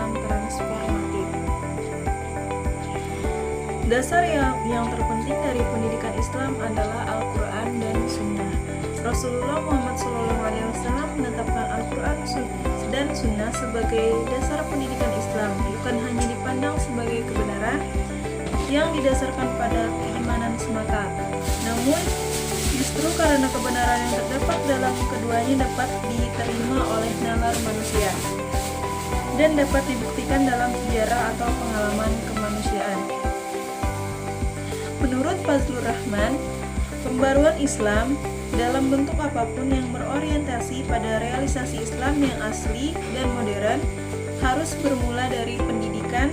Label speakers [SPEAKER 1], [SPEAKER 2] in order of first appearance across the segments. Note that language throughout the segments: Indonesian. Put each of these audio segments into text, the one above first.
[SPEAKER 1] Islam transformatif. Dasar yang terpenting dari pendidikan Islam adalah Al-Quran dan Sunnah. Rasulullah Muhammad SAW menetapkan Al-Quran dan Sunnah sebagai dasar pendidikan Islam, bukan hanya dipandang sebagai kebenaran yang didasarkan pada keimanan semata, namun justru karena kebenaran yang terdapat dalam keduanya dapat diterima oleh nalar manusia dan dapat dibuktikan dalam sejarah atau pengalaman kemanusiaan. Menurut Fazlur Rahman, pembaruan Islam dalam bentuk apapun yang berorientasi pada realisasi Islam yang asli dan modern harus bermula dari pendidikan.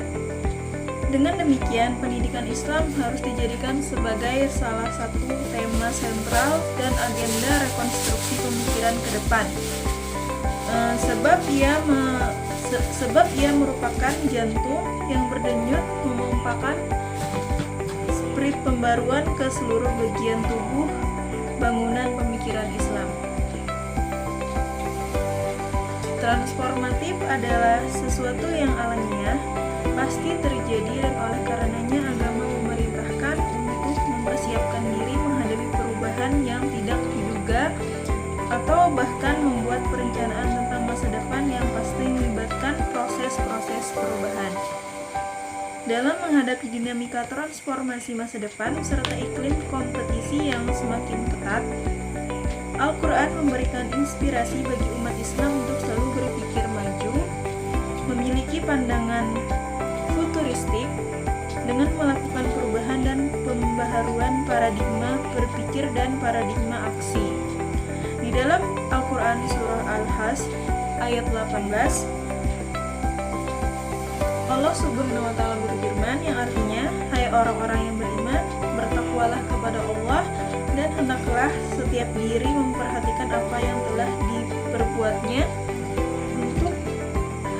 [SPEAKER 1] Dengan demikian, pendidikan Islam harus dijadikan sebagai salah satu tema sentral dan agenda rekonstruksi pemikiran ke depan. Sebab ia merupakan jantung yang berdenyut memompakan spirit pembaruan ke seluruh bagian tubuh bangunan pemikiran Islam. Transformatif adalah sesuatu yang alamiah, pasti terjadi, dan oleh karenanya agama memerintahkan untuk mempersiapkan diri menghadapi perubahan yang tidak diduga atau bahkan membuat perencanaan tentang masa depan yang pasti melibatkan proses-proses perubahan. Dalam menghadapi dinamika transformasi masa depan serta iklim kompetisi yang semakin ketat, Al-Quran memberikan inspirasi bagi umat Islam untuk selalu berpikir maju, memiliki pandangan futuristik dengan melakukan perubahan dan pembaharuan paradigma berpikir dan paradigma aksi. Di dalam Al-Quran surah Al-Hajj ayat 18, Allah Subhanahu wa Ta'ala berfirman, yang artinya, hai orang-orang yang beriman, bertakwalah kepada Allah dan hendaklah setiap diri memperhatikan apa yang telah diperbuatnya untuk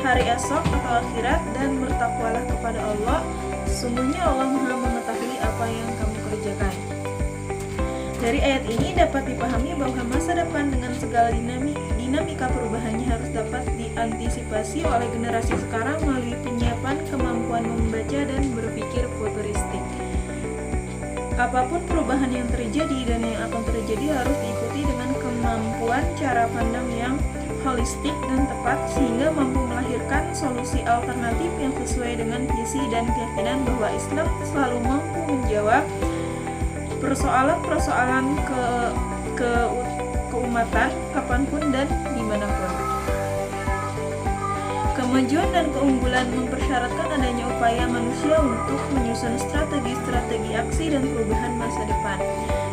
[SPEAKER 1] hari esok atau akhirat, dan bertakwalah kepada Allah, sesungguhnya Allah Maha mengetahui apa yang kamu kerjakan. Dari ayat ini dapat dipahami bahwa masa depan dengan segala dinamika perubahannya harus dapat diantisipasi oleh generasi sekarang melalui penyiapan kemampuan membaca dan berpikir futuristik. Apapun perubahan yang terjadi dan yang akan terjadi harus diikuti dengan kemampuan cara pandang yang holistik dan tepat, sehingga mampu melahirkan solusi alternatif yang sesuai dengan visi dan keyakinan bahwa Islam selalu mampu menjawab persoalan-persoalan keumatan kapanpun dan dimanapun. Kemajuan dan keunggulan mempersyaratkan adanya upaya manusia untuk menyusun strategi-strategi aksi dan perubahan masa depan.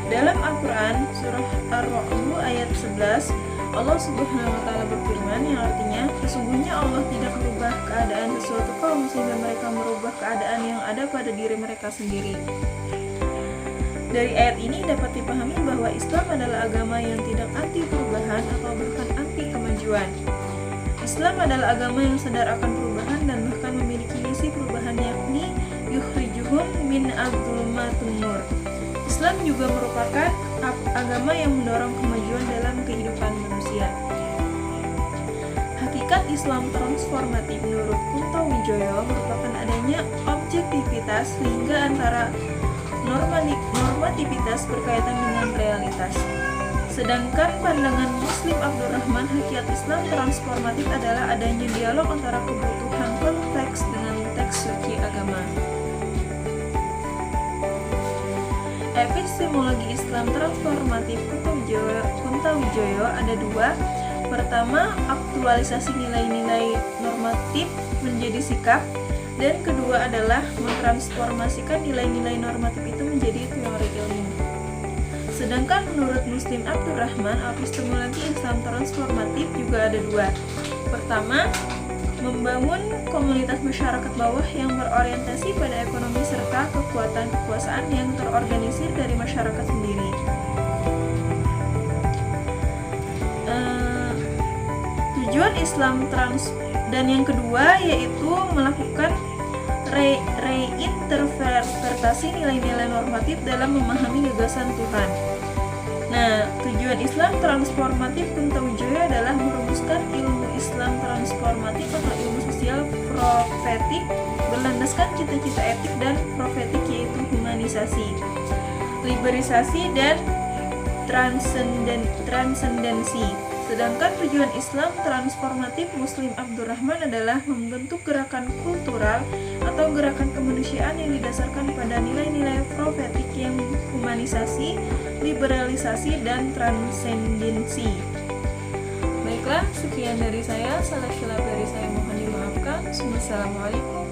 [SPEAKER 1] Dalam Al-Quran surah Ar-Ra'd ayat 11, Allah Subhanahu wa Ta'ala berfirman, yang artinya, sesungguhnya Allah tidak merubah keadaan sesuatu kaum sehingga mereka merubah keadaan yang ada pada diri mereka sendiri. Dari ayat ini dapat dipahami bahwa Islam adalah agama yang tidak anti perubahan atau bahkan anti kemajuan. Islam adalah agama yang sadar akan perubahan dan bahkan memiliki misi perubahan, yakni yukhrijuhum min adz-dzulumatin nur. Islam juga merupakan agama yang mendorong kemajuan dalam kehidupan manusia. Hakikat Islam transformatif menurut Kunto Wijoyo merupakan adanya objektivitas sehingga antara normativitas berkaitan dengan realitas. Sedangkan pandangan Muslim Abdurrahman, hakikat Islam transformatif adalah adanya dialog antara kebutuhan konteks dengan teks suci agama. Epistemologi Islam transformatif Kunto Wijoyo ada dua. Pertama, aktualisasi nilai-nilai normatif menjadi sikap, dan kedua adalah mentransformasikan nilai-nilai normatif itu menjadi teori ilmu. Sedangkan menurut Muslim Abdurrahman, epistemologi Islam transformatif juga ada dua. Pertama, membangun komunitas masyarakat bawah yang berorientasi pada ekonomi serta kekuatan kekuasaan yang terorganisir dari masyarakat sendiri. Tujuan Islam dan yang kedua yaitu melakukan reinterpretasi nilai-nilai normatif dalam memahami gagasan Tuhan. Nah, tujuan Islam transformatif Kunto Wijoyo adalah merumuskan ilmu Islam transformatif atau ilmu sosial profetik berlandaskan cita-cita etik dan profetik, yaitu humanisasi, liberalisasi, dan transendensi. Sedangkan tujuan Islam transformatif Muslim Abdurrahman adalah membentuk gerakan kultural atau gerakan kemanusiaan yang didasarkan pada nilai-nilai profetik yang humanisasi, liberalisasi, dan transendensi. Baiklah, sekian dari saya. Salah silap dari saya mohon dimaafkan. Wassalamualaikum